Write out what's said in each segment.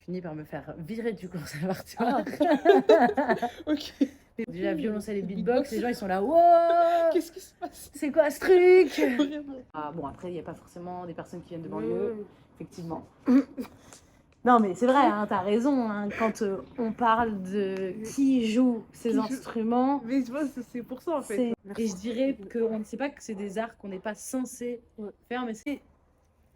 fini par me faire virer du conservatoire. Ok. Déjà, violoncelle et Le beatbox, les gens ils sont là, wow, Qu'est-ce qui se passe? c'est quoi ce truc? Vraiment. Ah, bon, après, il n'y a pas forcément des personnes qui viennent de Ouais, banlieue, ouais. effectivement. Non, mais c'est vrai, hein, t'as raison. Hein, quand on parle de qui joue ces Qui joue- instruments, Mais je vois, c'est pour ça en fait. c'est... Merci. Et je dirais qu'on ne sait pas que c'est des arts qu'on n'est pas censé Ouais. faire, mais c'est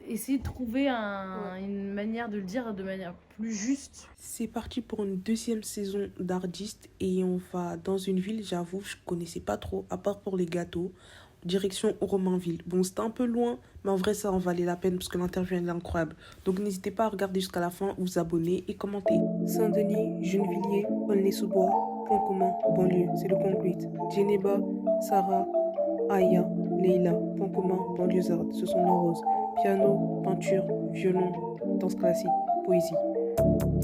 essayer de trouver une manière de le dire de manière plus juste. C'est parti pour une deuxième saison d'Artistes et on va dans une ville, j'avoue, je connaissais pas trop, à part pour les gâteaux, direction Romainville. Bon, c'était un peu loin, mais en vrai, ça en valait la peine parce que l'interview elle est incroyable. Donc n'hésitez pas à regarder jusqu'à la fin, vous abonner et commenter. Saint-Denis, Gennevilliers, Aulnay-sous-Bois, Point commun, banlieue, c'est le concrete. Djeneba, Sarah, Aya, Leila, Point commun, banlieusarde, ce sont nos roses. Piano, peinture, violon, danse classique, poésie.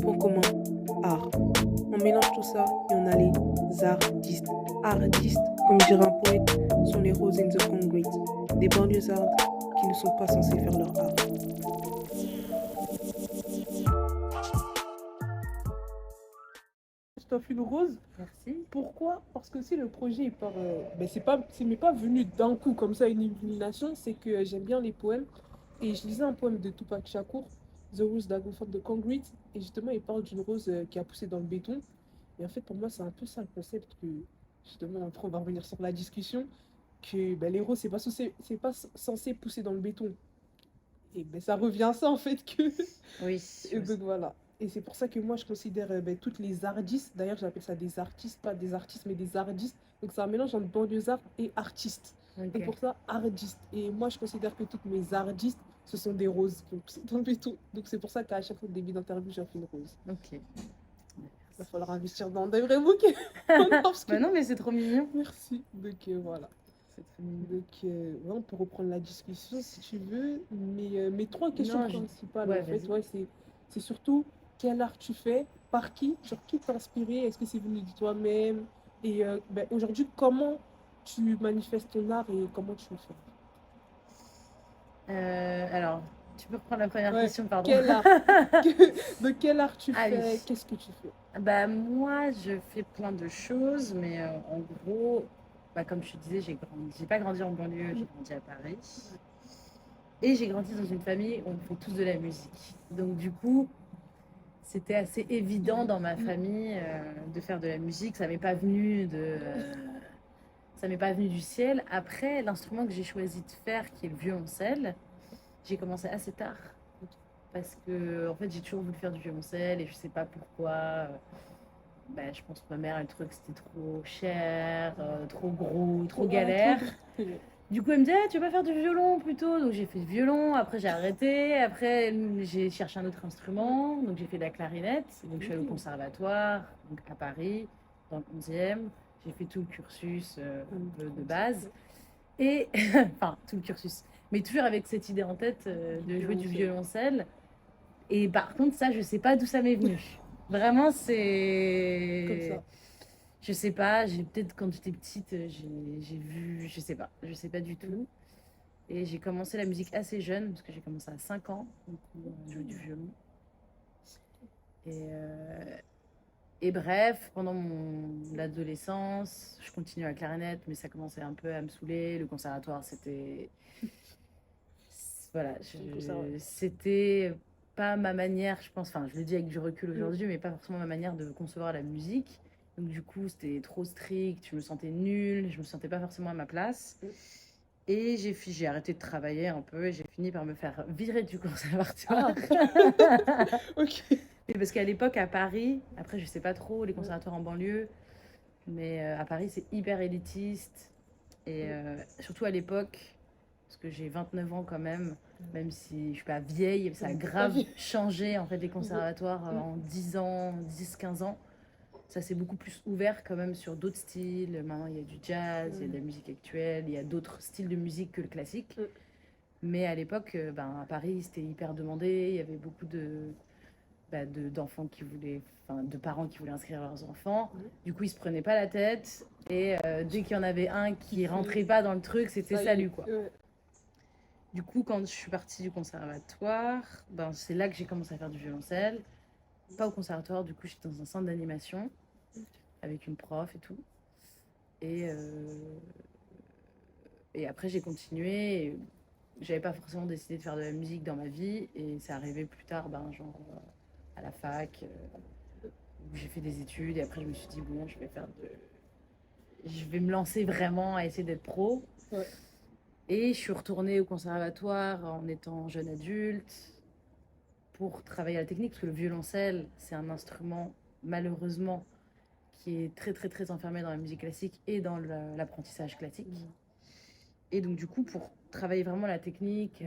Point commun, art. On mélange tout ça et on a les artistes. Artistes, comme dirait un poète, sont les roses in the concrete, des banlieusardes qui ne sont pas censés faire leur art. Je t'offre une rose. Merci. Pourquoi? Parce que si le projet est par, c'est m'est pas venu d'un coup comme ça une illumination, c'est que j'aime bien les poèmes et je lisais un poème de Tupac Shakur, The Rose That Go For The Concrete, et justement il parle d'une rose qui a poussé dans le béton. Et en fait pour moi c'est un peu ça le concept que justement après on va revenir sur la discussion que les roses c'est pas censé pousser dans le béton. Et ça revient à ça en fait que Oui. et donc voilà. Et c'est pour ça que moi je considère toutes les artistes, d'ailleurs j'appelle ça des artistes, pas des artistes mais des artistes. Donc c'est un mélange entre banlieusard et artiste. Ok. Donc pour ça, artiste. Et moi je considère que toutes mes artistes, ce sont des roses qui ont poussé dans le béton. Donc c'est pour ça qu'à chaque fois au début d'interview, j'en fais une rose. Ok. Il va falloir investir dans des vrais bouquets. Parce que- Bah non, mais c'est trop mignon. Merci. Donc voilà. C'est trop mignon. Donc ouais, on peut reprendre la discussion si tu veux. Mais mes trois questions Non, principales ouais, en fait, vas-y. ouais, c'est surtout quel art tu fais, par qui, genre qui t'a inspiré, est-ce que c'est venu de toi-même? Et aujourd'hui, comment tu manifestes ton art et comment tu le fais? Alors, tu peux reprendre la première Ouais, question, pardon. quel art? De quel art tu Ah oui. fais? Qu'est-ce que tu fais? Bah moi, je fais plein de choses, mais en gros, bah, comme je te disais, j'ai pas grandi en banlieue, j'ai grandi à Paris. Et j'ai grandi dans une famille où on fait tous de la musique. Donc du coup, c'était assez évident dans ma famille de faire de la musique. Ça m'est pas venu du ciel. Après, l'instrument que j'ai choisi de faire, qui est le violoncelle, j'ai commencé assez tard. Parce que en fait, j'ai toujours voulu faire du violoncelle et je sais pas pourquoi. Bah, je pense que ma mère, elle trouvait que c'était trop cher, trop gros, trop galère. Du coup, elle me disait, ah, tu veux pas faire du violon plutôt? Donc j'ai fait du violon, après j'ai arrêté, après j'ai cherché un autre instrument, donc j'ai fait de la clarinette, donc je suis allée au conservatoire, donc à Paris, dans le 11e. J'ai fait tout le cursus un peu de base. Et, enfin, tout le cursus. Mais toujours avec cette idée en tête de jouer du violoncelle. Et par contre, ça, je sais pas d'où ça m'est venu. Vraiment, Comme c'est. ça. Je sais pas, j'ai peut-être quand j'étais petite, j'ai vu, je sais pas du tout. Et j'ai commencé la musique assez jeune, parce que j'ai commencé à 5 ans, donc jouer du violon. Et, et bref, pendant l'adolescence, je continue à la clarinette, mais ça commençait un peu à me saouler. Le conservatoire, c'était. Voilà, c'était pas ma manière, je pense, enfin, je le dis avec du recul aujourd'hui, mais pas forcément ma manière de concevoir la musique. Donc, du coup, c'était trop strict, je me sentais nulle, je me sentais pas forcément à ma place. Et j'ai arrêté de travailler un peu et j'ai fini par me faire virer du conservatoire. Ok. Et parce qu'à l'époque, à Paris, après, je sais pas trop, les conservatoires en banlieue, mais à Paris, c'est hyper élitiste. Et surtout à l'époque, parce que j'ai 29 ans quand même si je suis pas vieille, ça a grave changé en fait les conservatoires en 10 ans, 10-15 ans. Ça s'est beaucoup plus ouvert quand même sur d'autres styles. Maintenant, il y a du jazz, il y a de la musique actuelle, il y a d'autres styles de musique que le classique. Mais à l'époque, à Paris, c'était hyper demandé. Il y avait beaucoup d'enfants qui voulaient, enfin, de parents qui voulaient inscrire leurs enfants. Du coup, ils se prenaient pas la tête. Et dès qu'il y en avait un qui rentrait pas dans le truc, c'était salut, quoi. Du coup, quand je suis partie du conservatoire, c'est là que j'ai commencé à faire du violoncelle. pas au conservatoire, du coup, j'étais dans un centre d'animation avec une prof et tout. Et, et après, j'ai continué. Et j'avais pas forcément décidé de faire de la musique dans ma vie. Et c'est arrivé plus tard, ben, genre à la fac, où j'ai fait des études. Et après, je me suis dit, bon, je vais me lancer vraiment à essayer d'être pro. Ouais. Et je suis retournée au conservatoire en étant jeune adulte pour travailler à la technique, parce que le violoncelle, c'est un instrument, malheureusement, qui est très, très, très enfermé dans la musique classique et dans l'apprentissage classique. Et donc, du coup, pour travailler vraiment la technique,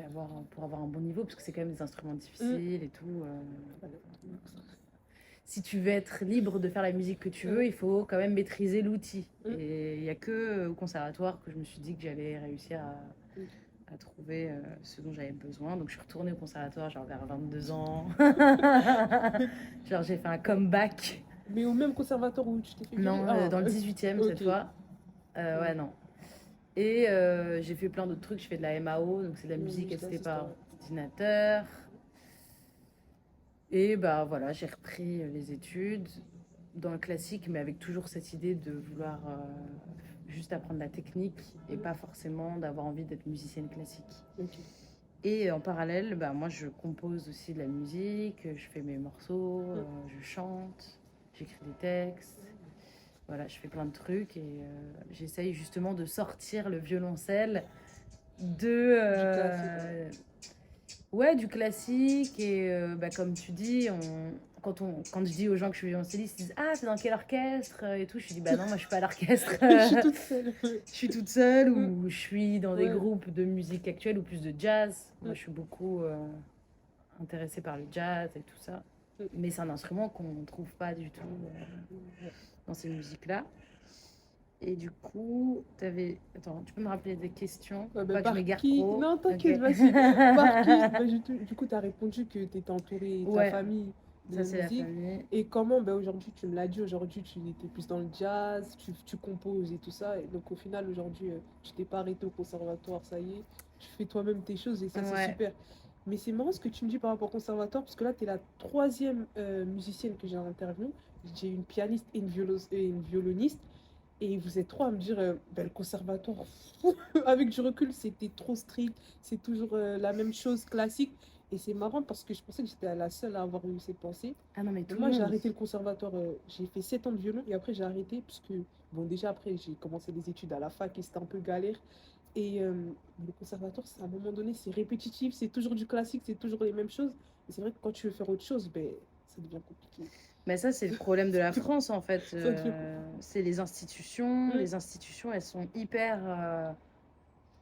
pour avoir un bon niveau, parce que c'est quand même des instruments difficiles et tout. Si tu veux être libre de faire la musique que tu veux, il faut quand même maîtriser l'outil. Et il n'y a que au conservatoire que je me suis dit que j'allais réussir à trouver ce dont j'avais besoin. Donc je suis retournée au conservatoire genre vers 22 ans. Genre j'ai fait un comeback. Mais au même conservatoire où tu t'es fait violer? Non, dans le 18e cette fois. Ouais, non. Et j'ai fait plein d'autres trucs. Je fais de la MAO, donc c'est de la musique assistée par ordinateur. Et bah voilà, j'ai repris les études dans le classique, mais avec toujours cette idée de vouloir juste apprendre la technique et pas forcément d'avoir envie d'être musicienne classique. Et en parallèle, bah, moi je compose aussi de la musique, je fais mes morceaux, je chante, j'écris des textes. Voilà, je fais plein de trucs et j'essaye justement de sortir le violoncelle de du classique. Et bah, comme tu dis, quand je dis aux gens que je suis violoncelliste, ils disent ah, c'est dans quel orchestre et tout. Je dis bah non, moi je suis pas à l'orchestre. Je suis toute seule. Je suis toute seule ou je suis dans des groupes de musique actuelle ou plus de jazz. Moi je suis beaucoup intéressée par le jazz et tout ça. Mais c'est un instrument qu'on ne trouve pas du tout dans ces musiques-là. Et du coup, Attends, tu peux me rappeler des questions? Bah, Pas que je m'égare qui... trop. Non, t'inquiète, Ok. vas-y. Par qui? Bah, du coup, tu as répondu que tu étais entourée de ta Ouais, famille de ça c'est la musique. famille. Et comment, bah, aujourd'hui, tu me l'as dit, aujourd'hui, tu étais plus dans le jazz, tu composes et tout ça. Et donc, au final, aujourd'hui, tu t'es pas arrêté au conservatoire, ça y est. Tu fais toi-même tes choses et ça, c'est Ouais. super. Mais c'est marrant ce que tu me dis par rapport au conservatoire, parce que là, tu es la troisième musicienne que j'ai en interview. J'ai une pianiste et et une violoniste. Et vous êtes trois à me dire, ben, le conservatoire, avec du recul, c'était trop strict, c'est toujours la même chose classique. Et c'est marrant parce que je pensais que j'étais la seule à avoir eu ces pensées. Ah non, mais Et tout le moi, j'ai monde. arrêté le conservatoire, j'ai fait 7 ans de violon et après j'ai arrêté parce que, bon, déjà après, j'ai commencé les études à la fac et c'était un peu galère. Et le conservatoire, à un moment donné, c'est répétitif, c'est toujours du classique, c'est toujours les mêmes choses. Et c'est vrai que quand tu veux faire autre chose, ben, ça devient compliqué. Mais ça, c'est le problème de la France, en fait. Ça devient C'est les institutions. Mm. Les institutions, elles sont hyper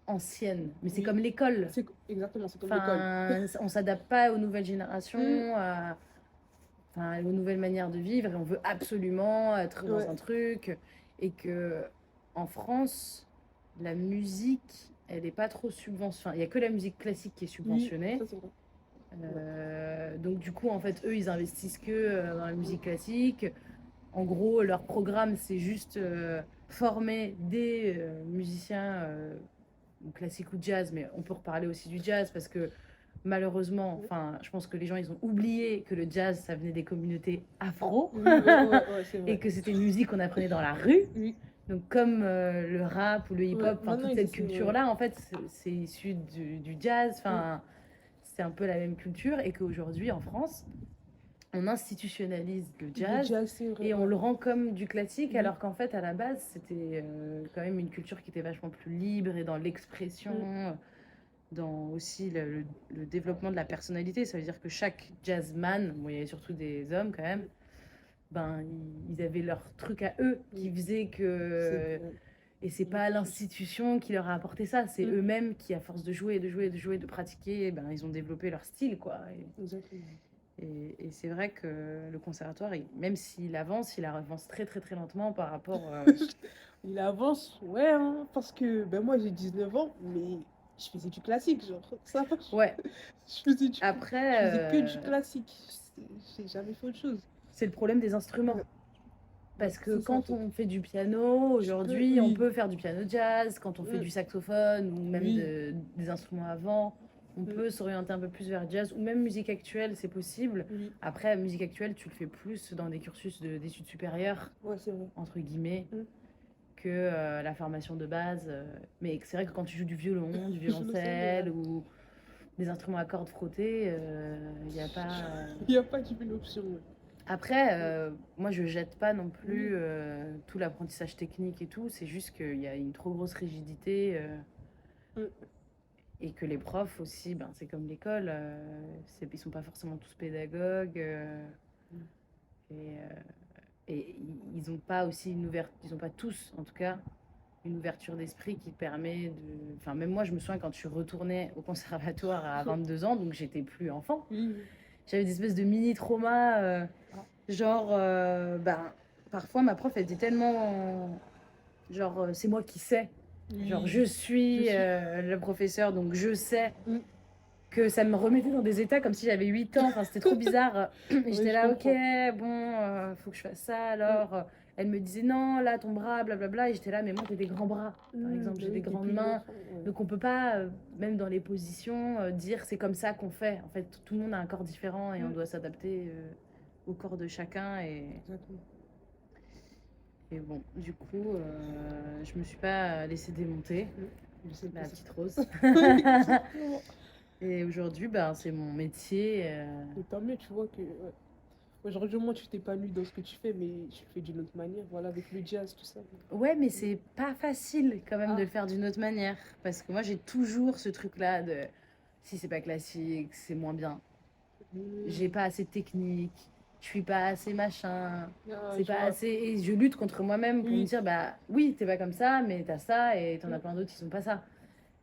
anciennes. Mais c'est Oui. comme l'école. Exactement, c'est comme l'école. Enfin, on s'adapte pas aux nouvelles générations, aux nouvelles manières de vivre. Et on veut absolument être dans Ouais. un truc. Et que en France, la musique, elle n'est pas trop subventionnée. Il n'y a que la musique classique qui est subventionnée. Oui, ça c'est vrai. Donc du coup, en fait, eux, ils investissent que dans la musique classique. En gros, leur programme, c'est juste former des musiciens classiques ou jazz, mais on peut reparler aussi du jazz parce que malheureusement, je pense que les gens, ils ont oublié que le jazz, ça venait des communautés afro et que c'était une musique qu'on apprenait dans la rue. Oui. Donc comme le rap ou le hip-hop, toute cette culture-là, en fait, c'est issu du jazz. C'est un peu la même culture et qu'aujourd'hui, en France, on institutionnalise le jazz et on le rend comme du classique, alors qu'en fait, à la base, c'était quand même une culture qui était vachement plus libre et dans l'expression, dans aussi le développement de la personnalité. Ça veut dire que chaque jazzman, bon, il y avait surtout des hommes quand même, ben, ils avaient leur truc à eux qui faisait que... Et c'est pas l'institution qui leur a apporté ça, c'est eux-mêmes qui, à force de jouer, de pratiquer, ben, ils ont développé leur style, quoi. Et c'est vrai que le conservatoire, même s'il avance, il avance très très très lentement par rapport... Il avance, ouais, hein, parce que ben, moi j'ai 19 ans, mais je faisais du classique, genre, ça va. Ouais. Je faisais Après, je faisais que du classique, j'ai jamais fait autre chose. C'est le problème des instruments. Parce que quand on fait du piano, aujourd'hui, on peut faire du piano jazz. Quand on fait du saxophone ou même des instruments avant, On peut s'orienter un peu plus vers jazz ou même musique actuelle, c'est possible. Oui, Après, musique actuelle, tu le fais plus dans des cursus d'études supérieures, ouais, c'est vrai. entre guillemets, Mm. que la formation de base. Mais c'est vrai que quand tu joues du violon, du Je le sais, ouais. violoncelle ou des instruments à cordes frottées, il n'y a pas. Il n'y a pas d'une option. Ouais. Après, moi, je jette pas non Oui. plus tout l'apprentissage technique et tout. C'est juste qu'il y a une trop grosse rigidité Mm. et que les profs aussi, ben, c'est comme l'école, ils sont pas forcément tous pédagogues et, ils ont pas aussi une ouverture, ils ont pas tous, en tout cas, une ouverture d'esprit qui permet de. Enfin, même moi, je me souviens quand je suis retournée au conservatoire à 22 ans, donc j'étais plus enfant. Oui. J'avais des espèces de mini traumas, Ah. genre, ben, parfois ma prof elle était tellement, genre, c'est moi qui sais, genre, Oui. je suis le professeur, donc je sais, Mm. que ça me remettait dans des états comme si j'avais 8 ans, enfin, c'était trop bizarre. Et Oui, j'étais je là, ok, comprends. bon, faut que je fasse ça Mm. alors. Elle me disait non, là, ton bras, blablabla. Et j'étais là, mais moi, j'ai des grands bras, par exemple, Bah j'ai des oui, t'es grandes plus mains. l'enfant. Ouais. Donc, on peut pas, même dans les positions, dire c'est comme ça qu'on fait. En fait, tout le monde a un corps différent et on Mm. doit s'adapter au corps de chacun. Exactement. Et bon, du coup, je me suis pas laissée démonter, Mm. Je sais pas la ça. petite Rose. Exactement. Et aujourd'hui, ben, c'est mon métier. Et tant mieux, tu vois que ouais. Aujourd'hui, au moins, tu t'épanouis dans ce que tu fais, mais tu le fais d'une autre manière, voilà, avec le jazz, tout ça. Ouais, mais c'est pas facile quand même de Ah, le faire d'une autre manière. Parce que moi, j'ai toujours ce truc-là de si c'est pas classique, c'est moins bien. J'ai mm. pas assez de technique, je suis pas assez machin, Ah, c'est je pas vois. assez. Et je lutte contre moi-même pour me Oui, dire bah oui, t'es pas comme ça, mais t'as ça et t'en as mm. plein d'autres qui sont pas ça.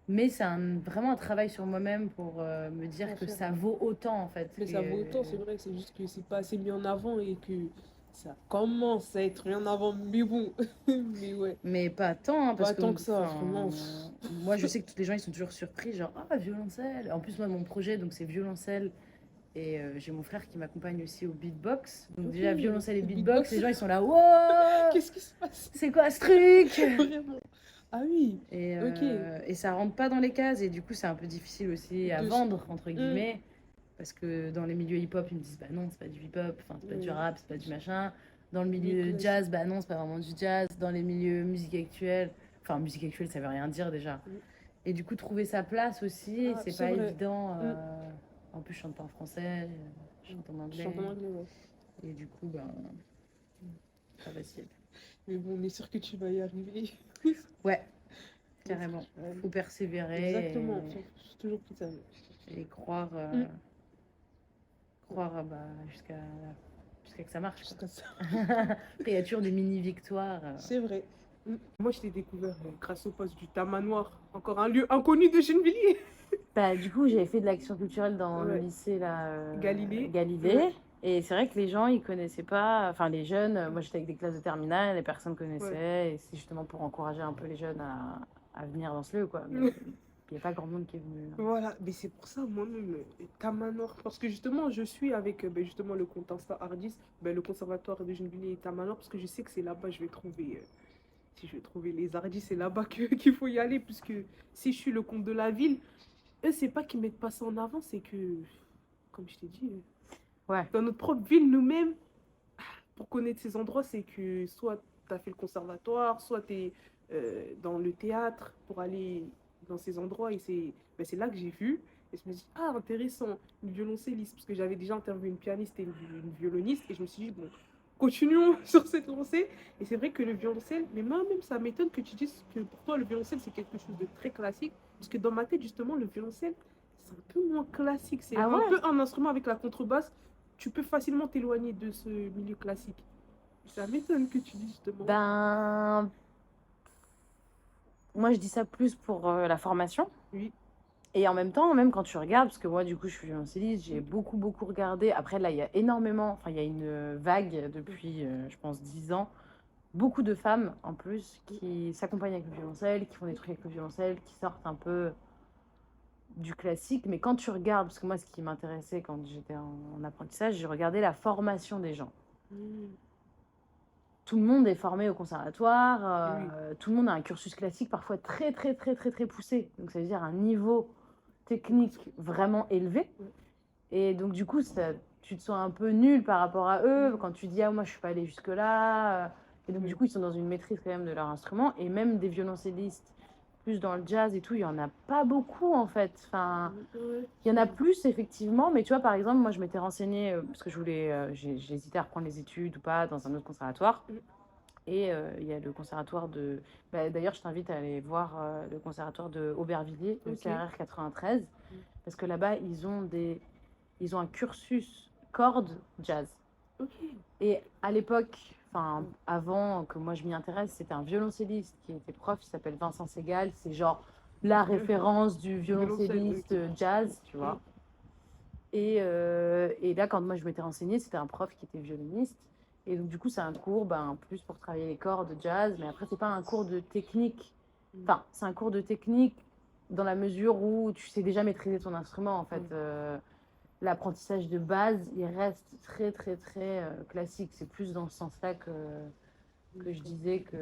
Mais c'est vraiment un travail sur moi-même pour me dire À que faire. ça vaut autant en fait. Mais ça vaut autant, c'est vrai, c'est juste que c'est pas assez mis en avant et que ça commence à être mis en avant, mais bon, mais ouais, Mais pas tant, hein, parce pas que tant que ça, enfin, vraiment. moi je sais que tous les gens ils sont toujours surpris, genre ah violoncelle. En plus moi mon projet donc c'est violoncelle et j'ai mon frère qui m'accompagne aussi au beatbox. Donc Ok, déjà violoncelle et le beatbox, beatbox, les gens ils sont là wow, qu'est-ce qui se passe? c'est quoi ce truc? Vraiment. Ah oui, ok. Et ça rentre pas dans les cases et du coup c'est un peu difficile aussi à vendre entre Hmm. guillemets parce que dans les milieux hip-hop ils me disent bah non c'est pas du hip-hop, enfin c'est pas du rap, c'est pas du machin. Dans le Milieu milieu classique. jazz bah non c'est pas vraiment du jazz. Dans les milieux musique actuelle, enfin musique actuelle ça veut rien dire déjà. Hmm. Et du coup trouver sa place aussi Ah, c'est c'est pas vrai. évident. Hmm. En plus je chante pas en français, je chante en Je chante en anglais anglais, ouais. et du coup ben pas facile. Mais bon, on est sûr que tu vas y arriver. Ouais On est sûr carrément, que tu vas y arriver. faut persévérer Exactement, faut toujours plus ça. et croire. Hmm. Croire bah, jusqu'à que ça marche. Quoi. Jusqu'à ça. Après, il y a toujours des mini-victoires. C'est vrai. Mm. Moi, je t'ai découvert grâce au poste du Tamanoir, encore un lieu inconnu de Gennevilliers. Bah, du coup, j'avais fait de l'action culturelle dans le Ouais. lycée là, Galilée. Galilée. Ouais. Et c'est vrai que les gens, ils connaissaient pas. Enfin, les jeunes, moi j'étais avec des classes de terminale, les personnes Ouais. connaissaient. Et c'est justement pour encourager un peu les jeunes à venir dans ce lieu. Quoi. Mais il n'y a pas grand monde qui est venu. Voilà, mais c'est pour ça, moi-même, Tamanoir, parce que justement, je suis avec justement le compte Insta Ardis, le conservatoire de Gennevilliers et Tamanoir, parce que je sais que c'est là-bas que je vais trouver, si je vais trouver les Ardis, c'est là-bas qu'il faut y aller, puisque si je suis le compte de la ville, eux, c'est pas qu'ils mettent pas ça en avant, c'est que, comme je t'ai dit, Ouais. dans notre propre ville, nous-mêmes, pour connaître ces endroits, c'est que soit tu as fait le conservatoire, soit tu es dans le théâtre pour aller dans ces endroits. Et c'est là que j'ai vu. Et je me suis dit, ah, intéressant, une violoncelliste. Parce que j'avais déjà interviewé une pianiste et une violoniste. Et je me suis dit, bon, continuons sur cette lancée. Et c'est vrai que le violoncelle, mais moi-même, ça m'étonne que tu dises que pour toi, le violoncelle, c'est quelque chose de très classique. Parce que dans ma tête, justement, le violoncelle, c'est un peu moins classique. C'est Ah un ouais? peu un instrument avec la contrebasse. Tu peux facilement t'éloigner de ce milieu classique. Ça m'étonne que tu dis justement. Ben, moi je dis ça plus pour la formation. Oui. Et en même temps, même quand tu regardes, parce que moi, du coup, je suis violoncelliste, j'ai beaucoup regardé. Après, là, il y a énormément, enfin, il y a une vague depuis, je pense, 10 ans. Beaucoup de femmes, en plus, qui s'accompagnent avec le violoncelle, qui font des trucs avec le violoncelle, qui sortent un peu du classique. Mais quand tu regardes, parce que moi, ce qui m'intéressait quand j'étais en apprentissage, j'ai regardé la formation des gens. Tout le monde est formé au conservatoire, Oui. tout le monde a un cursus classique parfois très poussé. Donc, ça veut dire un niveau technique vraiment élevée. Et donc, du coup, tu te sens un peu nul par rapport à eux quand tu dis, ah, moi, je suis pas allée jusque-là. Et donc, du coup, ils sont dans une maîtrise quand même de leur instrument. Et même des violoncellistes, plus dans le jazz et tout, il y en a pas beaucoup, en fait. Enfin, il y en a plus, effectivement. Mais tu vois, par exemple, moi, je m'étais renseignée, parce que j'hésitais à reprendre les études ou pas dans un autre conservatoire. Et il y a le conservatoire de... d'ailleurs, je t'invite à aller voir le conservatoire de Aubervilliers, le CRR 93, parce que là-bas, ils ont un cursus cordes jazz. Et à l'époque, avant que moi je m'y intéresse, c'était un violoncelliste qui était prof, il s'appelle Vincent Segal. C'est genre la référence du violoncelliste jazz, tu vois. Et là, quand moi je m'étais renseignée, c'était un prof qui était violoniste. Et donc, du coup, c'est un cours plus pour travailler les cordes de jazz, mais après, c'est pas un cours de technique. Enfin, c'est un cours de technique dans la mesure où tu sais déjà maîtriser ton instrument, en fait. L'apprentissage de base, il reste très, très, très classique. C'est plus dans ce sens-là que je disais que...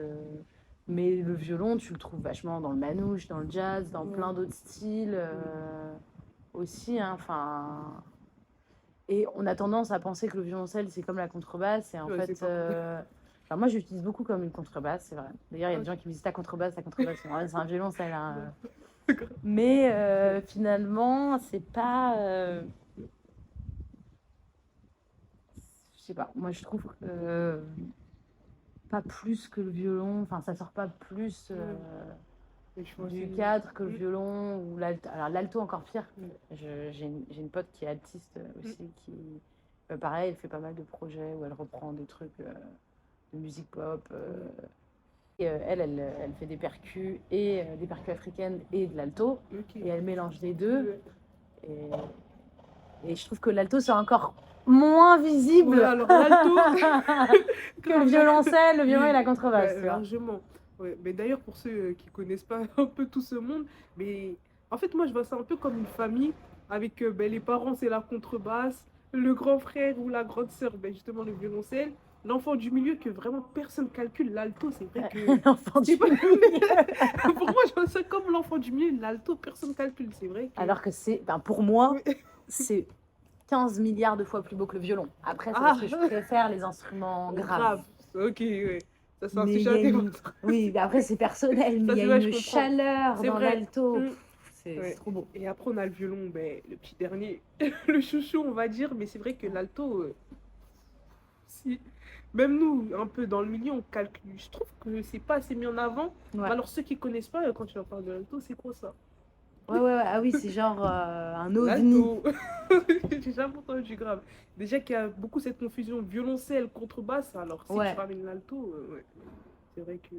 Mais le violon, tu le trouves vachement dans le manouche, dans le jazz, dans plein d'autres styles aussi. Enfin... Et on a tendance à penser que le violoncelle, c'est comme la contrebasse. Et en fait, moi, je l'utilise beaucoup comme une contrebasse, c'est vrai. D'ailleurs, il y a des gens qui me disent ta contrebasse. C'est un violoncelle. Hein. Mais finalement, c'est pas... je sais pas. Moi, je trouve que pas plus que le violon. Enfin, ça sort pas plus du cadre que le violon ou l'alto. Alors, l'alto, encore pire. J'ai une pote qui est altiste aussi, qui... pareil, elle fait pas mal de projets où elle reprend des trucs de musique pop. Et elle fait des percus et des percus africaines et de l'alto. Et elle mélange les deux. Et je trouve que l'alto, c'est encore moins visible alors l'alto que le violoncelle, le violon et la contrebasse. Largement. Mais d'ailleurs, pour ceux qui connaissent pas un peu tout ce monde, mais en fait, moi, je vois ça un peu comme une famille avec les parents, c'est la contrebasse, le grand frère ou la grande sœur, justement, le violoncelle. L'enfant du milieu que vraiment personne calcule, l'alto, c'est vrai que... L'enfant du milieu. Pour moi, je vois ça comme l'enfant du milieu, l'alto, personne calcule, c'est vrai que... Alors que pour moi, c'est 15 milliards de fois plus beau que le violon. Après, c'est parce que je préfère les instruments graves. Ok, ouais. Ça, c'est un Mais sujet Oui, mais après, c'est personnel, mais il y a une chaleur dans l'alto. C'est trop beau. Et après, on a le violon, le petit dernier, le chouchou, on va dire. Mais c'est vrai que l'alto, si... Même nous, un peu dans le milieu, on calcule. Je trouve que c'est pas assez mis en avant. Alors, ceux qui connaissent pas, quand tu leur parles de l'alto, c'est quoi ça? Ouais. Ah oui, c'est genre un ovni. J'ai jamais entendu grave. Déjà qu'il y a beaucoup cette confusion violoncelle, contrebasse. Alors, si tu ramènes l'alto, c'est vrai que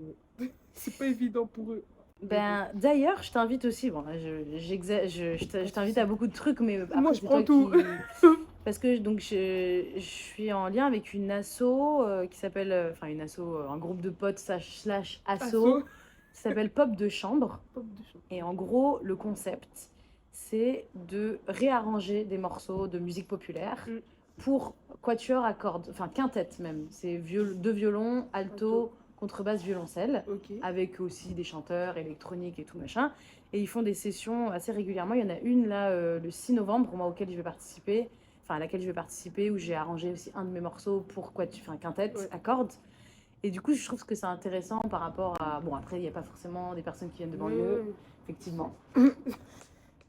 c'est pas évident pour eux. D'ailleurs, je t'invite aussi. Bon, je t'invite à beaucoup de trucs, mais après, moi, je prends tout. Parce que donc, je suis en lien avec une asso qui s'appelle. Enfin, une asso, un groupe de potes slash asso qui s'appelle Pop de Chambre. Et en gros, le concept, c'est de réarranger des morceaux de musique populaire pour quatuor à cordes, enfin quintette même. C'est deux violons, alto, contrebasse, violoncelle, avec aussi des chanteurs électroniques et tout machin. Et ils font des sessions assez régulièrement. Il y en a une là le 6 novembre, moi, auquel je vais participer, à laquelle je vais participer, où j'ai arrangé aussi un de mes morceaux pour quintette à cordes. Et du coup, je trouve que c'est intéressant par rapport à... Bon, après, il n'y a pas forcément des personnes qui viennent de banlieue, effectivement.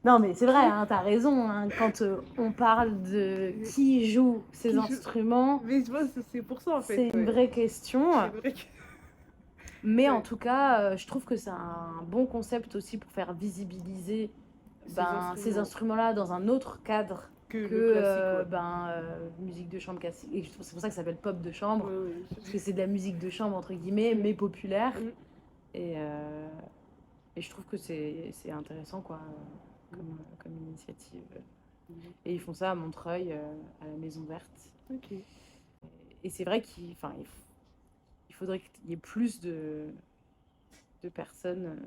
Non, mais c'est vrai, hein, t'as raison. Hein, quand on parle de qui joue ces instruments, mais je vois, c'est pour ça, en fait. C'est une vraie question. Mais en tout cas, je trouve que c'est un bon concept aussi pour faire visibiliser ces instruments-là dans un autre cadre que musique de chambre classique. Et c'est pour ça que ça s'appelle pop de chambre, parce que c'est de la musique de chambre, entre guillemets, mais populaire. Et je trouve que c'est intéressant, quoi, comme initiative. Et ils font ça à Montreuil, à la Maison Verte. Et c'est vrai qu'il faudrait qu'il y ait plus de personnes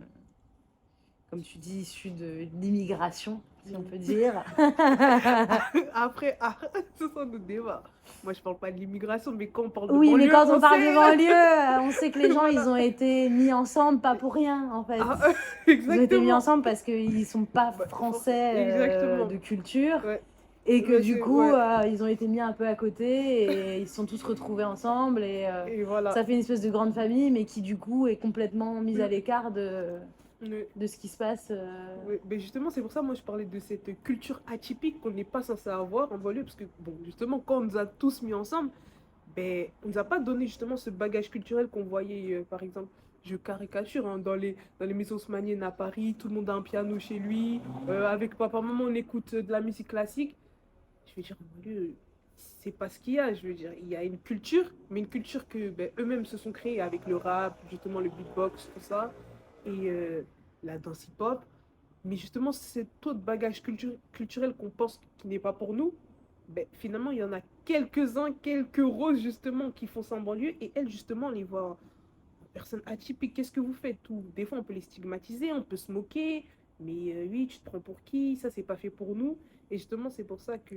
comme tu dis, issus de l'immigration, si on peut dire. Après, ce sont nos débats. Moi, je parle pas de l'immigration, mais quand on parle de Oui, mais banlieue, quand on on parle de sait. banlieue, on sait que les gens, ils Voilà. ont été mis ensemble, pas pour rien, en fait. Ah, Ils ont été mis exactement. ensemble parce qu'ils sont pas Bah, français exactement. de culture Ouais. et que Bah, du coup, ouais. ils ont été mis un peu à côté et ils se sont tous retrouvés ensemble et Et voilà. ça fait une espèce de grande famille, mais qui du coup est complètement mise à Mm. l'écart Ouais. de ce qui se passe. Ouais. Mais justement, c'est pour ça, moi, je parlais de cette culture atypique qu'on n'est pas censé avoir en banlieue, parce que, bon, justement, quand on nous a tous mis ensemble, ben, on nous a pas donné justement ce bagage culturel qu'on voyait, par exemple, je caricature, hein, dans les maisons haussmanniennes à Paris, tout le monde a un piano chez lui, avec papa, maman, on écoute de la musique classique. Je veux dire, mon Dieu, c'est pas ce qu'il y a, je veux dire, il y a une culture, mais une culture que ben, eux-mêmes se sont créés avec le rap, justement le beatbox, tout ça, et la danse hip-hop. Mais justement, cet autre bagage culturel qu'on pense qui n'est pas pour nous, ben, finalement, il y en a quelques-uns, quelques roses, justement, qui font ça en banlieue. Et elles, justement, on les voit en personnes atypiques. Qu'est-ce que vous faites tout? Des fois, on peut les stigmatiser, on peut se moquer. Mais oui, tu te prends pour qui? Ça, c'est pas fait pour nous. Et justement, c'est pour ça que...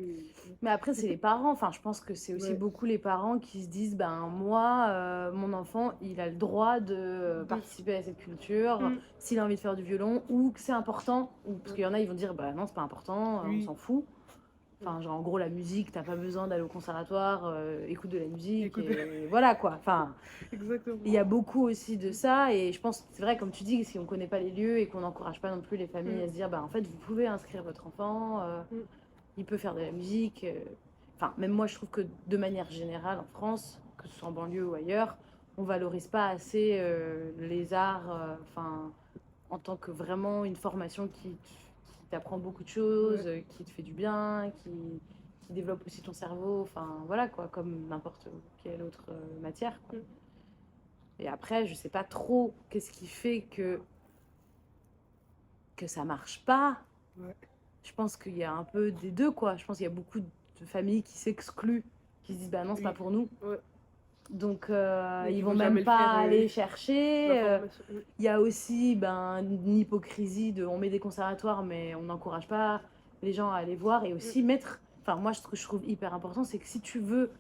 Mais après, c'est les parents. Enfin, je pense que c'est aussi Ouais, beaucoup les parents qui se disent, ben moi, mon enfant, il a le droit de de... participer à cette culture, Mm, s'il a envie de faire du violon, ou que c'est important, ou parce ouais, qu'il y en a, ils vont dire, bah non, c'est pas important, on oui, s'en fout. ouais. Enfin, genre, en gros, la musique, t'as pas besoin d'aller au conservatoire, écoute de la musique, Écoute, et voilà quoi. Enfin, il y exactement. a beaucoup aussi de ça, et je pense, c'est vrai, comme tu dis, si on connaît pas les lieux et qu'on n'encourage pas non plus les familles Mm, à se dire, bah en fait, vous pouvez inscrire votre enfant. mm, Il peut faire de la musique. Enfin, même moi, je trouve que de manière générale, en France, que ce soit en banlieue ou ailleurs, on valorise pas assez les arts, enfin, en tant que vraiment une formation qui t'apprend beaucoup de choses, ouais. qui te fait du bien, qui développe aussi ton cerveau. Enfin, voilà quoi, comme n'importe quelle autre matière, quoi. Mm, Et après, je sais pas trop qu'est-ce qui fait que ça marche pas. ouais. Je pense qu'il y a un peu des deux, quoi. Je pense qu'il y a beaucoup de familles qui s'excluent, qui se disent, bah non, c'est pas Oui, pour nous. ouais. Donc, Donc, ils ils vont vont même jamais le faire, pas aller chercher. l'information. Mm, Il y a aussi ben, une hypocrisie de on met des conservatoires, mais on n'encourage pas les gens à aller voir. Et mm, aussi mettre. Enfin, moi, ce que je trouve hyper important, c'est que si tu veux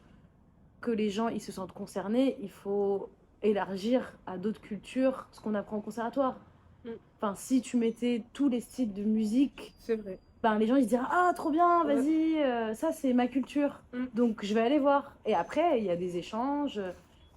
que les gens ils se sentent concernés, il faut élargir à d'autres cultures ce qu'on apprend au conservatoire. mm. Enfin, si tu mettais tous les styles de musique C'est vrai. ben, les gens ils se diraient ah trop bien Ouais. vas-y ça c'est ma culture Mm, donc je vais aller voir et après il y a des échanges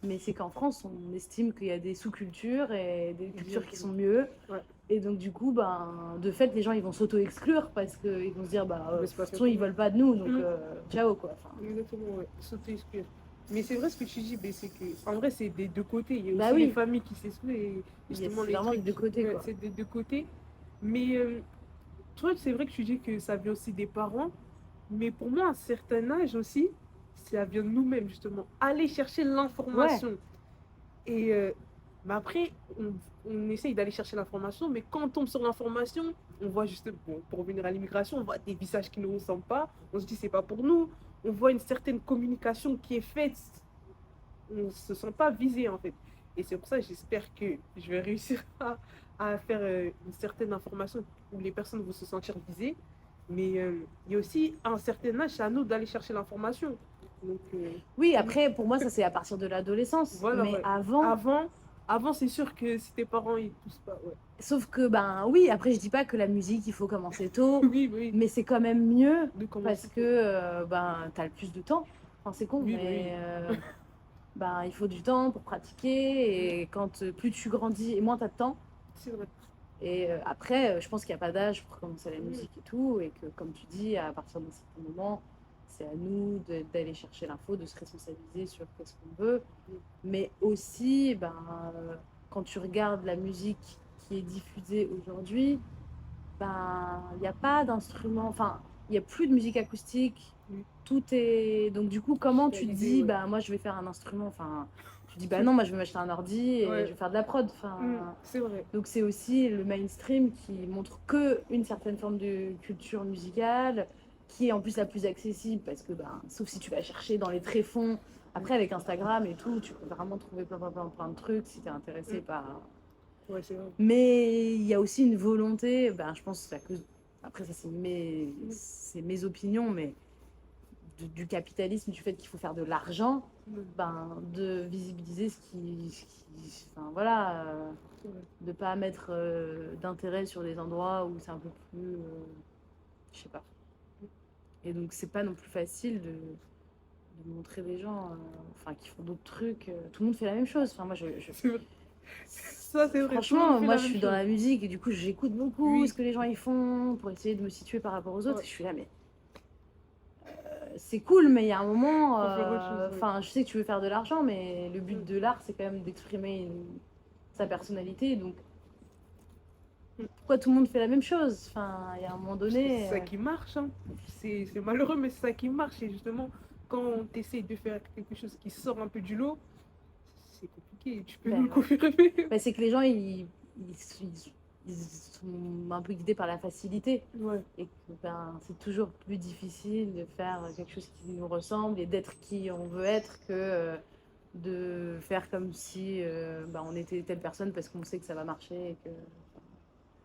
mais c'est qu'en France on estime qu'il y a des sous-cultures et des cultures qui exactement. sont mieux Ouais. et donc du coup ben de fait les gens ils vont s'auto-exclure parce qu'ils vont se dire bah Mais de c'est toute pas fait façon pour ils moi. veulent pas de nous donc Mm, ciao quoi enfin, exactement, ouais. Sauter exclure. Mais c'est vrai ce que tu dis, mais c'est que, en vrai, c'est des deux côtés. Il y a bah aussi les oui familles qui s'excluent et justement c'est les vraiment des trucs. deux côtés Ouais, quoi c'est des deux côtés. Mais toi, c'est vrai que tu dis que ça vient aussi des parents. Mais pour moi, à un certain âge aussi, ça vient de nous-mêmes, justement. Aller chercher ouais l'information. Et mais après, on essaye d'aller chercher l'information, mais quand on tombe sur l'information, on voit juste, bon, pour revenir à l'immigration, on voit des visages qui ne nous ressemblent pas, on se dit c'est pas pour nous, on voit une certaine communication qui est faite, on ne se sent pas visé en fait. Et c'est pour ça que j'espère que je vais réussir à faire une certaine information où les personnes vont se sentir visées. Mais il y a aussi à un certain âge, c'est à nous d'aller chercher l'information. Donc, oui après pour moi ça c'est à partir de l'adolescence voilà, mais ouais. avant Avant, avant c'est sûr que si tes parents ils poussent pas, ouais. sauf que, ben oui, après, je dis pas que la musique, il faut commencer tôt, Oui, oui, mais c'est quand même mieux de parce commencer que, tôt. ben, t'as le plus de temps. Enfin, c'est con, Oui, mais oui, ben, il faut du temps pour pratiquer et quand plus tu grandis et moins t'as de temps. c'est vrai. Et après, je pense qu'il n'y a pas d'âge pour commencer la Mm, musique et tout, et que, comme tu dis, à partir d'un certain moment, c'est à nous d'aller chercher l'info, de se responsabiliser sur qu'est-ce qu'on veut. mm, Mais aussi, ben, quand tu regardes la musique qui est diffusée aujourd'hui, ben, il n'y a pas d'instrument, enfin, il n'y a plus de musique acoustique. mm. Tout est. Donc, du coup, comment tu te Digitalisé, dis, ouais. bah, moi, je vais faire un instrument, enfin, tu dis, bah non, moi, je vais m'acheter un ordi et je Ouais, vais faire de la prod. mm, Enfin, c'est vrai. donc, c'est aussi le mainstream qui montre que une certaine forme de culture musicale, qui est en plus la plus accessible, parce que, ben, sauf si tu vas chercher dans les tréfonds. Mm, Après, avec Instagram et tout, tu peux vraiment trouver plein de trucs si tu es intéressé mm. par. Ouais, c'est vrai. Mais il y a aussi une volonté, ben, je pense, après ça c'est mes opinions, mais du capitalisme, du fait qu'il faut faire de l'argent, ben, de visibiliser enfin voilà, de pas mettre d'intérêt sur des endroits où c'est un peu plus, je sais pas. Et donc c'est pas non plus facile de montrer des gens, enfin qui font d'autres trucs. Tout le monde fait la même chose. Enfin moi C'est vrai. Ça, c'est vrai. Tout le monde franchement, fait moi la je même suis dans chose. la musique et du coup j'écoute beaucoup Oui. ce que les gens ils font pour essayer de me situer par rapport aux autres. Ouais. Et je suis là mais c'est cool, mais il y a un moment, Faut faire autre chose. Ouais. enfin je sais que tu veux faire de l'argent, mais le but de l'art c'est quand même d'exprimer sa personnalité. Donc pourquoi tout le monde fait la même chose? Enfin il y a un moment Parce que donné, c'est ça qui marche, hein. C'est malheureux, mais c'est ça qui marche. Et justement, quand tu essaies de faire quelque chose qui sort un peu du lot, c'est compliqué. Tu peux nous le ben ouais. confirmer. Ben, c'est que les gens ils sont un peu guidés par la facilité. Ouais. Et que ben, c'est toujours plus difficile de faire quelque chose qui nous ressemble et d'être qui on veut être que de faire comme si ben, on était telle personne parce qu'on sait que ça va marcher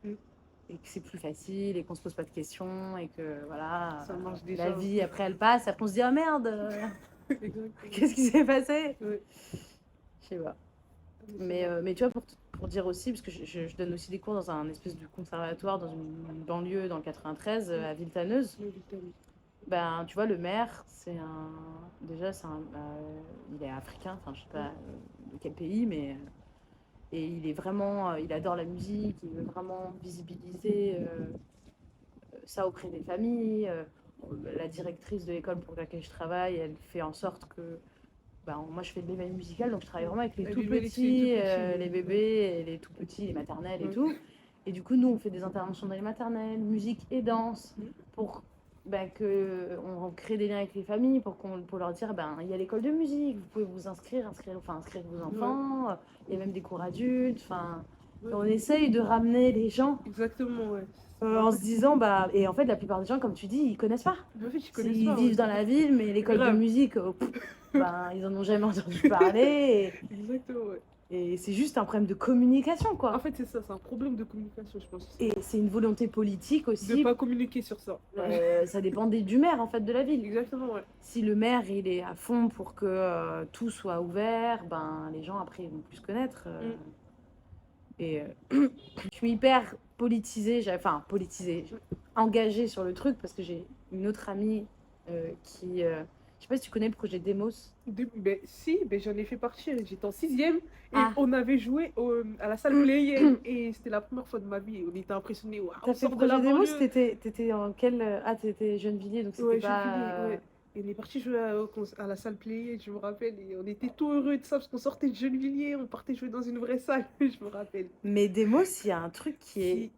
Mm. et que c'est plus facile et qu'on se pose pas de questions et que voilà, Ça marche la déjà. vie après elle passe, après on se dit ah merde, Exactement. qu'est-ce qui s'est passé? Ouais. Je sais pas. Mais c'est vrai. Mais tu vois, pour dire aussi, parce que je donne aussi des cours dans un espèce de conservatoire dans une banlieue dans le 93 à Villetaneuse. Ouais, Vitaly. Ben, tu vois, le maire, c'est un. Déjà, il est africain, enfin, je sais pas de quel pays, mais. Et il est vraiment. Il adore la musique, il veut vraiment visibiliser ça auprès des familles. La directrice de l'école pour laquelle je travaille, elle fait en sorte que. Ben, moi, je fais de l'éveil musical, donc je travaille vraiment avec les Elle tout lui met les petits tout petits, petits. les bébés, et les tout petits, les maternelles et Ouais. tout. Et du coup, nous, on fait des interventions dans les maternelles, musique et danse, pour ben, on crée des liens avec les familles, pour leur dire, ben, il y a l'école de musique, vous pouvez vous inscrire vos enfants, il y a même des cours adultes, enfin, Ouais. on essaye de ramener les gens Exactement, ouais. en se disant, bah, et en fait, la plupart des gens, comme tu dis, ils connaissent pas. En fait, je connais Ils pas. vivent Ouais. dans la ville, mais l'école de Grave. musique, ben, ils en ont jamais entendu parler. Exactement, ouais. Et c'est juste un problème de communication, En quoi. fait, c'est ça, c'est un problème de communication, je pense. Et c'est une volonté politique De aussi. pas communiquer sur ça. Ouais. Ça dépend du maire, en fait, de la ville. Exactement, ouais. Si le maire, il est à fond pour que tout soit ouvert, ben, les gens, après, ils vont plus se connaître. Et je suis hyper politisée, engagée sur le truc, parce que j'ai une autre amie qui... je sais pas si tu connais le projet Demos. Ben, si, ben, j'en ai fait partie. J'étais en sixième et Ah. on avait joué à la salle Play et c'était la première fois de ma vie. On était impressionnés. Waouh, T'as on fait le sort de la projet Demos, banlieue. t'étais en quel... Ah, t'étais Gennevilliers, donc c'était Ouais, pas... ouais. Et on est parti jouer à la salle Play, je me rappelle. Et on était tout heureux de ça parce qu'on sortait de Gennevilliers, on partait jouer dans une vraie salle, je me rappelle. Mais Demos, il y a un truc Si.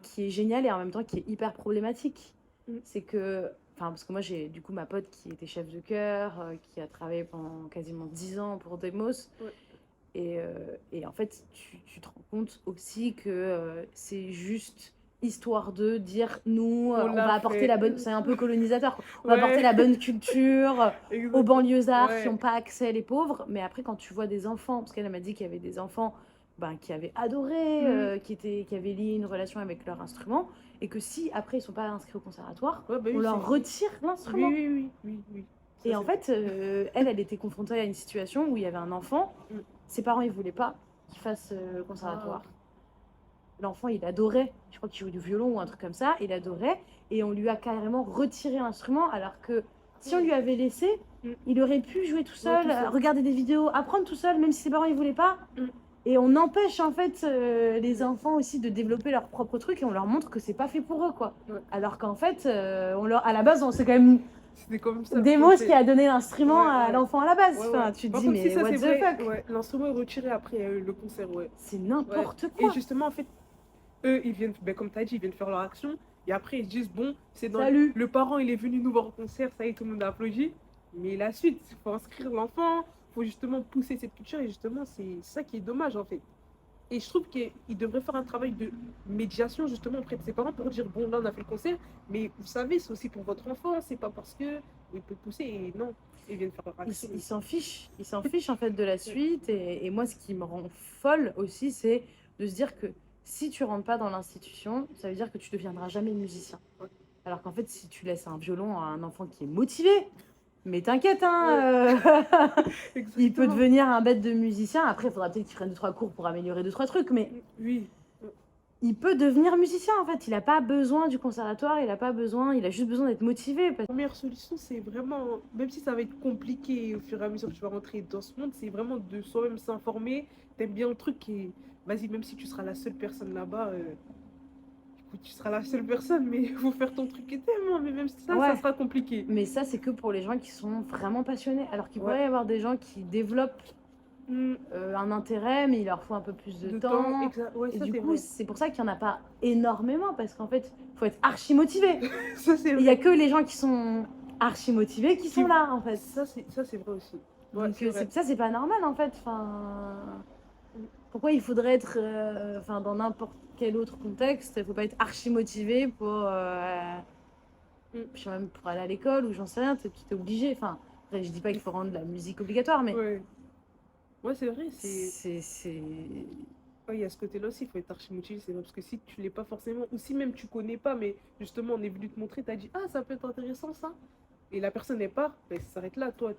qui est génial et en même temps qui est hyper problématique. Mm. C'est que... Enfin, parce que moi, j'ai du coup ma pote qui était chef de chœur, qui a travaillé pendant quasiment 10 ans pour Demos. Ouais. Et en fait, tu te rends compte aussi que c'est juste histoire de dire nous, on va apporter la bonne. C'est un peu colonisateur, quoi. On va apporter la bonne culture aux banlieusards qui n'ont pas accès, les pauvres. Mais après, quand tu vois des enfants, parce qu'elle m'a dit qu'il y avait des enfants ben, qui avaient adoré, qui avaient lié une relation avec leur instrument, et que si après ils sont pas inscrits au conservatoire, Ouais, bah oui, on leur retire l'instrument. Oui. Ça, Et en fait, elle était confrontée à une situation où il y avait un enfant, ses parents ils voulaient pas qu'il fasse le conservatoire. L'enfant il adorait, je crois qu'il jouait du violon ou un truc comme ça, il adorait, et on lui a carrément retiré l'instrument, alors que si on lui avait laissé, il aurait pu jouer tout seul, regarder des vidéos, apprendre tout seul, même si ses parents ils voulaient pas. Et on empêche en fait les enfants aussi de développer leur propre truc et on leur montre que c'est pas fait pour eux, quoi. Alors qu'en fait, à la base, c'est quand même Demos qui a donné l'instrument à l'enfant à la base. Enfin, tu te dis, mais si ça, what the fuck? Ouais. L'instrument est retiré après le concert, ouais. C'est n'importe quoi. Et justement, en fait, eux, ils viennent, ben, comme tu as dit, ils viennent faire leur action. Et après, ils disent, bon, c'est dans le parent, il est venu nous voir au concert, ça y est, tout le monde a applaudi. Mais la suite, il faut inscrire l'enfant, il faut justement pousser cette culture. Et justement, c'est ça qui est dommage, en fait. Et je trouve qu'il devrait faire un travail de médiation justement auprès de ses parents pour dire bon là on a fait le concert, mais vous savez c'est aussi pour votre enfant, c'est pas parce que il peut pousser et non, ils viennent faire leur action. Ils s'en fichent en fait de la suite et moi ce qui me rend folle aussi c'est de se dire que si tu rentres pas dans l'institution, ça veut dire que tu deviendras jamais musicien. Ouais. Alors qu'en fait, si tu laisses un violon à un enfant qui est motivé, mais t'inquiète, Ouais. hein, il peut Exactement. devenir un bête de musicien. Après, il faudra peut-être qu'il prenne 2-3 cours pour améliorer 2-3 trucs, mais Oui. il peut devenir musicien en fait. Il n'a pas besoin du conservatoire, il a juste besoin d'être motivé. La première solution, c'est vraiment, même si ça va être compliqué au fur et à mesure que tu vas rentrer dans ce monde, c'est vraiment de soi-même s'informer. T'aimes bien le truc et vas-y, même si tu seras la seule personne là-bas, écoute, tu seras la seule personne, mais il faut faire ton truc et t'aimes, hein. Mais même ça, Ouais. ça sera compliqué. Mais ça, c'est que pour les gens qui sont vraiment passionnés. Alors qu'il Ouais. pourrait y avoir des gens qui développent un intérêt, mais il leur faut un peu plus de temps. Ouais, Et ça, du c'est coup, vrai. c'est pour ça qu'il n'y en a pas énormément, parce qu'en fait, il faut être archi motivé. Ça, c'est Et il n'y a vrai. que les gens qui sont archi motivés qui sont là, en fait. Ça, c'est vrai aussi. Ouais, Donc c'est vrai. ça, c'est pas normal, en fait. Enfin, pourquoi il faudrait être dans n'importe quel autre contexte, il faut pas être archi motivé pour, je sais même, pour aller à l'école ou j'en sais rien, t'es obligé. Enfin, après, je dis pas qu'il faut rendre la musique obligatoire, mais Ouais, ouais, c'est vrai. c'est... Ouais, il y a ce côté-là aussi, il faut être archi motivé, c'est vrai, parce que si tu l'es pas forcément, ou si même tu connais pas, mais justement on est venu te montrer, t'as dit, ah, ça peut être intéressant ça, et la personne n'est pas, ben, ça s'arrête là, toi,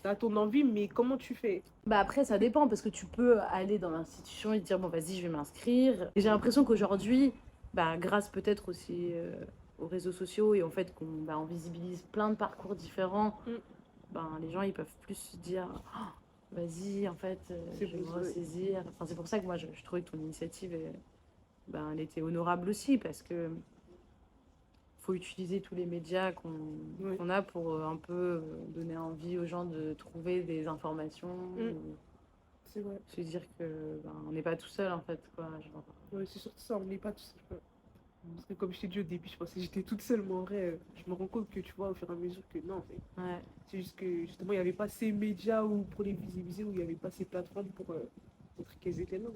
t'as ton envie, mais comment tu fais? Bah après, ça dépend, parce que tu peux aller dans l'institution et te dire, bon, vas-y, je vais m'inscrire. Et j'ai l'impression qu'aujourd'hui, bah, grâce peut-être aussi aux réseaux sociaux et au fait on visibilise plein de parcours différents, ben, les gens, ils peuvent plus se dire, oh, vas-y, en fait, C'est je vais me vrai. ressaisir. Enfin, c'est pour ça que moi, je trouvais que ton initiative, elle était honorable aussi, parce que faut utiliser tous les médias Ouais. qu'on a pour un peu donner envie aux gens de trouver des informations. C'est vrai. Se dire que on n'est pas tout seul en fait, quoi. Genre. Ouais, c'est surtout ça, on n'est pas tout seul. Ouais. Parce que comme je t'ai dit au début, je pensais que j'étais toute seule, mais en vrai, je me rends compte que tu vois, au fur et à mesure que non, en fait. Ouais. C'est juste que justement, il n'y avait pas ces médias ou pour les visibiliser, ou il n'y avait pas ces plateformes pour montrer qu'elles étaient là.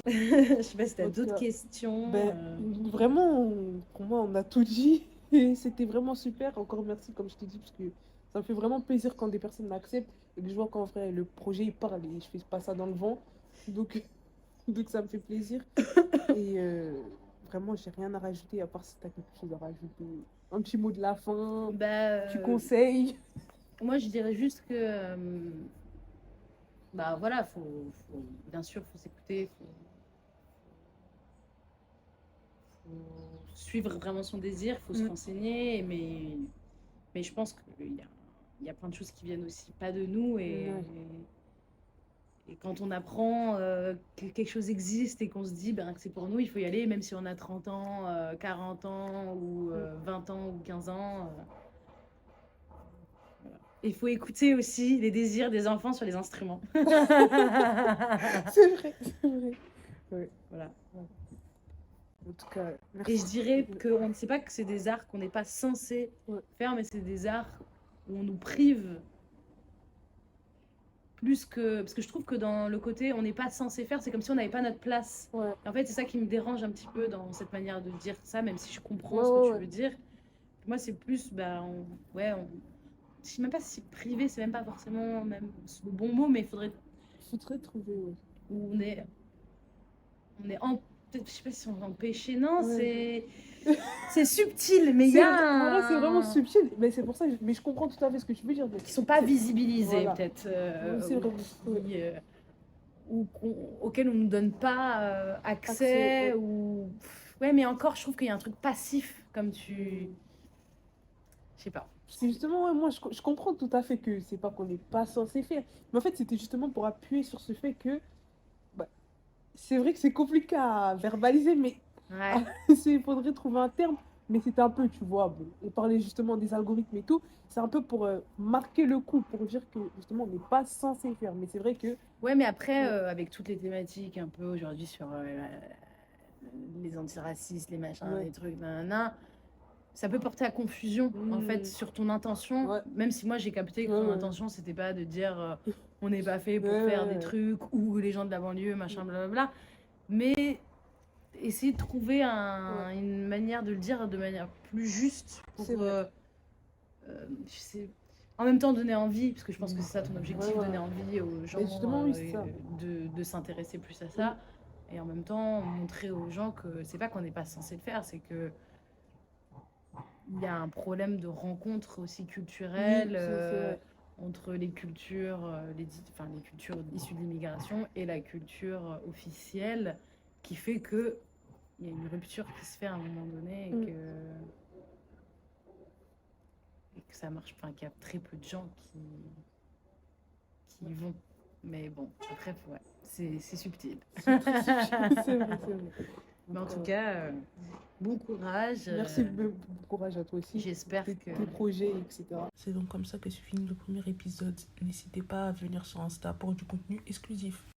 Je sais pas si t'as En tout d'autres cas, questions. Ben, vraiment, pour moi, on a tout dit. Et c'était vraiment super. Encore merci, comme je t'ai dit, parce que ça me fait vraiment plaisir quand des personnes m'acceptent et que je vois qu'en vrai, le projet, il parle et je fais pas ça dans le vent. Donc, donc ça me fait plaisir. Et vraiment, j'ai rien à rajouter, à part si tu as quelque chose à rajouter. Un petit mot de la fin, tu conseilles. Moi, je dirais juste que, bah voilà, bien sûr, faut s'écouter, faut suivre vraiment son désir, faut se renseigner, mais je pense qu'il y a plein de choses qui viennent aussi pas de nous et quand on apprend que quelque chose existe et qu'on se dit que c'est pour nous, il faut y aller, même si on a 30 ans, 40 ans, ou 20 ans, ou 15 ans. Voilà. Il faut écouter aussi les désirs des enfants sur les instruments. C'est vrai, c'est vrai. Ouais, voilà. En tout cas, merci. Et je dirais qu'on ne sait pas que c'est des arts qu'on n'est pas censé faire, mais c'est des arts où on nous prive plus que... Parce que je trouve que dans le côté on n'est pas censé faire, c'est comme si on n'avait pas notre place. Ouais. En fait, c'est ça qui me dérange un petit peu dans cette manière de dire ça, même si je comprends ce que tu veux dire. Moi, c'est plus, je sais même pas si privé, c'est même pas forcément même le bon mot, mais il faudrait trouver, où on est je sais pas si on est empêché, non, c'est subtil, mais il y a c'est vraiment subtil, mais c'est pour ça, mais je comprends tout à fait ce que tu veux dire. Qui sont pas visibilisés, voilà. peut-être, c'est vrai. auxquels on nous donne pas accès, ou ouais, mais encore, je trouve qu'il y a un truc passif, comme tu, je sais pas. C'est justement, ouais, moi je comprends tout à fait que c'est pas qu'on n'est pas censé faire, mais en fait c'était justement pour appuyer sur ce fait que bah, c'est vrai que c'est compliqué à verbaliser, mais il faudrait trouver un terme. Mais c'était un peu, tu vois, bon, on parlait justement des algorithmes et tout, c'est un peu pour marquer le coup, pour dire que justement on n'est pas censé faire. Mais c'est vrai que... Ouais, mais après, avec toutes les thématiques un peu aujourd'hui sur les antiracistes, les machins, les trucs, nanana, ça peut porter à confusion en fait sur ton intention, même si moi j'ai capté que ton intention c'était pas de dire on n'est pas fait pour faire des trucs ou les gens de la banlieue machin blablabla, mais essayer de trouver une manière de le dire de manière plus juste pour en même temps donner envie, parce que je pense que c'est ça ton objectif, donner envie aux gens de s'intéresser plus à ça, Et en même temps, montrer aux gens que c'est pas qu'on n'est pas censé le faire, c'est que il y a un problème de rencontre aussi Oui, culturelle c'est vrai. entre les cultures, enfin, les cultures issues de l'immigration et la culture officielle qui fait que il y a une rupture qui se fait à un moment donné Mm. et que ça marche, enfin, qu'il y a très peu de gens qui y vont. Mais bon, après, ouais, c'est subtil. C'est très subtil. C'est vrai, c'est vrai. Mais en Donc, tout cas, bon courage. merci, bon courage à toi aussi pour J'espère que... tes projets, etc. C'est donc comme ça que se finit le premier épisode. N'hésitez pas à venir sur Insta pour du contenu exclusif.